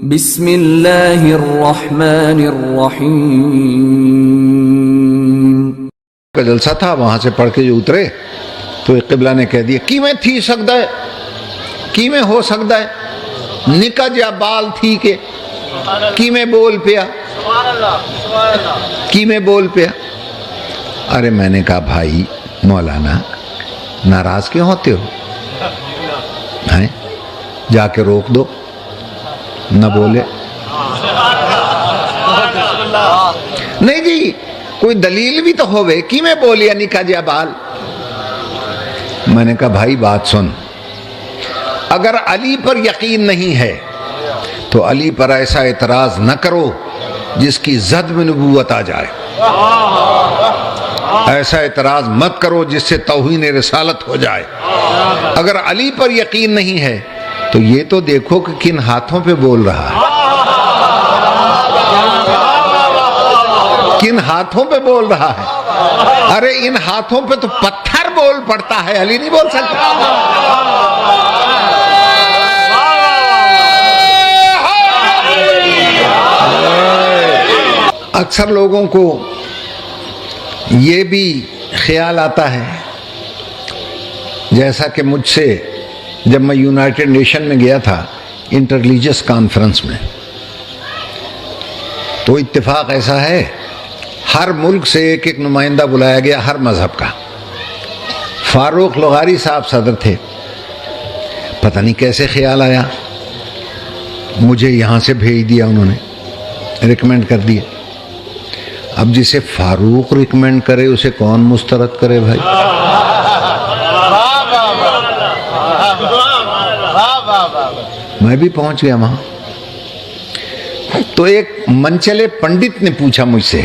بسم اللہ الرحمن الرحیم. کا جلسہ تھا، وہاں سے پڑھ کے جو اترے تو ایک قبلہ نے کہہ دیا کی میں تھی سکتا ہے، کی میں ہو سکتا ہے نکا جا بال تھی کہ کی میں بول پیا، کی میں بول پیا. ارے میں نے کہا بھائی مولانا ناراض کیوں ہوتے ہو، جا کے روک دو نہ بولے. نہیں جی کوئی دلیل بھی تو ہوئے کی میں بولیا نکا جا بال. میں نے کہا بھائی بات سن، اگر علی پر یقین نہیں ہے تو علی پر ایسا اعتراض نہ کرو جس کی زد میں نبوت آ جائے، ایسا اعتراض مت کرو جس سے توہین رسالت ہو جائے. اگر علی پر یقین نہیں ہے تو یہ تو دیکھو کہ کن ہاتھوں پہ بول رہا ہے، کن ہاتھوں پہ بول رہا ہے. ارے ان ہاتھوں پہ تو پتھر بول پڑتا ہے، علی نہیں بول سکتا. اکثر لوگوں کو یہ بھی خیال آتا ہے، جیسا کہ مجھ سے جب میں یونائٹڈ نیشن میں گیا تھا انٹر ریلیجس کانفرنس میں، تو اتفاق ایسا ہے ہر ملک سے ایک ایک نمائندہ بلایا گیا ہر مذہب کا. فاروق لغاری صاحب صدر تھے، پتہ نہیں کیسے خیال آیا مجھے یہاں سے بھیج دیا، انہوں نے ریکمینڈ کر دیا. اب جسے فاروق ریکمینڈ کرے اسے کون مسترد کرے بھائی. میں بھی پہنچ گیا وہاں تو ایک منچلے پنڈت نے پوچھا مجھ سے،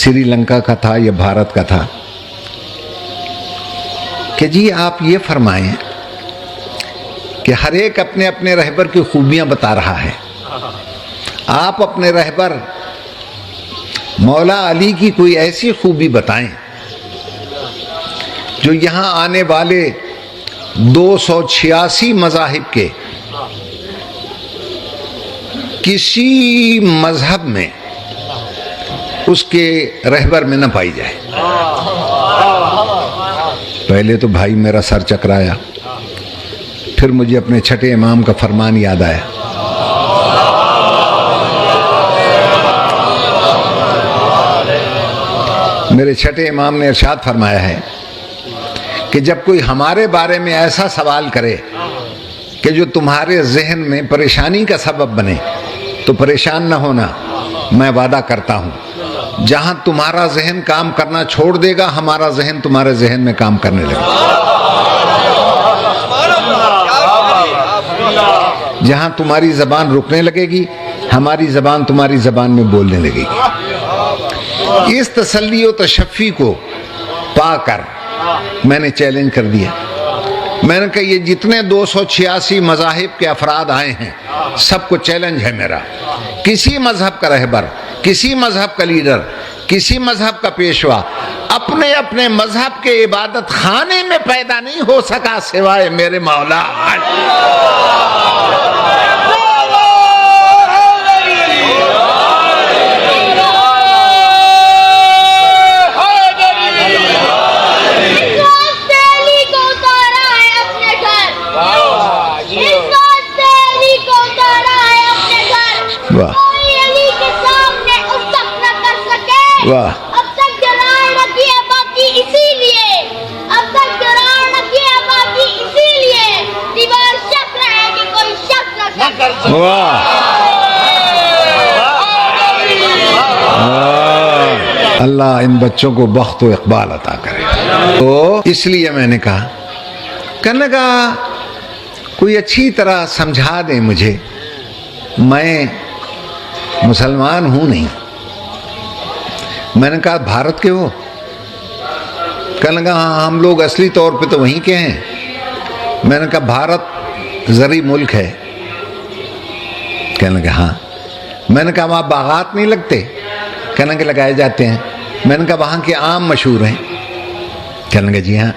سری لنکا کا تھا یا بھارت کا تھا، کہ جی آپ یہ فرمائیں کہ ہر ایک اپنے اپنے رہبر کی خوبیاں بتا رہا ہے، آپ اپنے رہبر مولا علی کی کوئی ایسی خوبی بتائیں جو یہاں آنے والے 286 مذاہب کے کسی مذہب میں اس کے رہبر میں نہ پائی جائے. پہلے تو بھائی میرا سر چکرایا، پھر مجھے اپنے چھٹے امام کا فرمان یاد آیا. میرے چھٹے امام نے ارشاد فرمایا ہے کہ جب کوئی ہمارے بارے میں ایسا سوال کرے کہ جو تمہارے ذہن میں پریشانی کا سبب بنے تو پریشان نہ ہونا، میں وعدہ کرتا ہوں جہاں تمہارا ذہن کام کرنا چھوڑ دے گا ہمارا ذہن تمہارے ذہن میں کام کرنے لگے گا. جہاں تمہاری زبان رکنے لگے گی ہماری زبان تمہاری زبان میں بولنے لگے گی. اس تسلی و تشفی کو پا کر میں نے چیلنج کر دیا. میں نے کہا یہ جتنے 286 مذاہب کے افراد آئے ہیں سب کو چیلنج ہے میرا، کسی مذہب کا رہبر، کسی مذہب کا لیڈر، کسی مذہب کا پیشوا اپنے اپنے مذہب کے عبادت خانے میں پیدا نہیں ہو سکا سوائے میرے مولا واہ. اب تک جلال رکھی ہے باقی اسی لیے، اب تک جلال رکھی ہے باقی اسی لیے دیوار شک رہے کہ کوئی شک نہ کر سکے. واہ اللہ ان بچوں کو بخت و اقبال عطا کرے. تو اس لیے میں نے کہا کہنے کا کوئی اچھی طرح سمجھا دیں مجھے، میں مسلمان ہوں نہیں. میں نے کہا بھارت کے ہو؟ کہنے لگا ہاں ہم لوگ اصلی طور پہ تو وہیں کے ہیں. میں نے کہا بھارت زرعی ملک ہے؟ کہنے لگا ہاں. میں نے کہا وہاں باغات نہیں لگتے؟ کہنے لگا لگائے جاتے ہیں. میں نے کہا وہاں کے آم مشہور ہیں؟ کہنے لگا جی ہاں.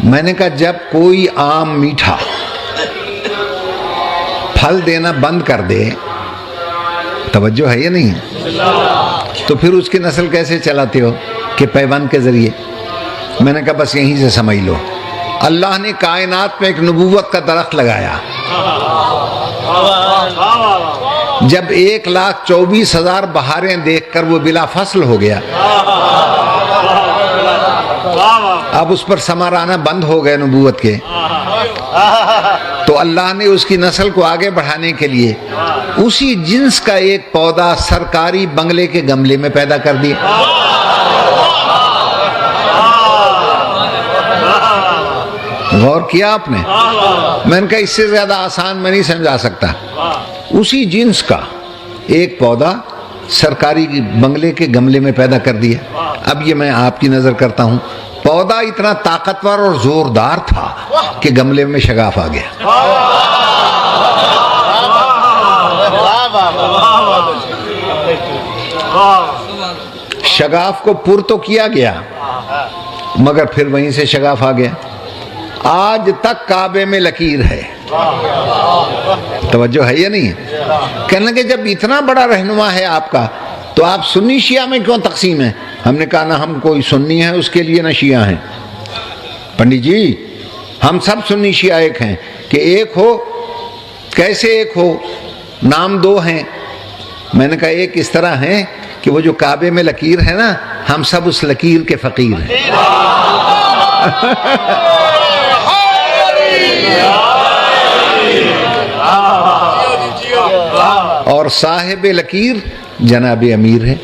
میں نے کہا جب کوئی آم میٹھا پھل دینا بند کر دے، توجہ ہے یا نہیں؟ تو پھر اس کی نسل کیسے چلاتے ہو؟ کہ پیوند کے ذریعے۔ میں نے کہا بس یہیں سے سمجھ لو، اللہ نے کائنات میں ایک نبوت کا درخت لگایا، جب 1,24,000 بہاریں دیکھ کر وہ بلا فصل ہو گیا، اب اس پر ثمر آنا بند ہو گئے نبوت کے، تو اللہ نے اس کی نسل کو آگے بڑھانے کے لیے اسی جنس کا ایک پودا سرکاری بنگلے کے گملے میں پیدا کر دیا۔ غور کیا آپ نے؟ میں نے کہا اس سے زیادہ آسان میں نہیں سمجھا سکتا۔ اسی جنس کا ایک پودا سرکاری بنگلے کے گملے میں پیدا کر دیا۔ اب یہ میں آپ کی نظر کرتا ہوں، پودا اتنا طاقتور اور زوردار تھا کہ گملے میں شگاف آ گیا۔ شگاف کو پر تو کیا گیا مگر پھر وہیں سے شگاف آ گیا۔ آج تک کعبے میں لکیر ہے، توجہ ہے یا نہیں؟ کہنے لگے جب اتنا بڑا رہنما ہے آپ کا تو آپ سنی شیعہ میں کیوں تقسیم ہیں؟ ہم نے کہا نہ ہم کوئی سنی ہے اس کے لیے نہ شیعہ ہیں۔ پنڈت جی ہم سب سنی شیعہ ایک ہیں۔ کہ ایک ہو کیسے ایک ہو؟ نام دو ہیں۔ میں نے کہا ایک اس طرح ہیں کہ وہ جو کعبے میں لکیر ہے نا، ہم سب اس لکیر کے فقیر ہیں۔ اور صاحب لکیر جناب امیر ہے۔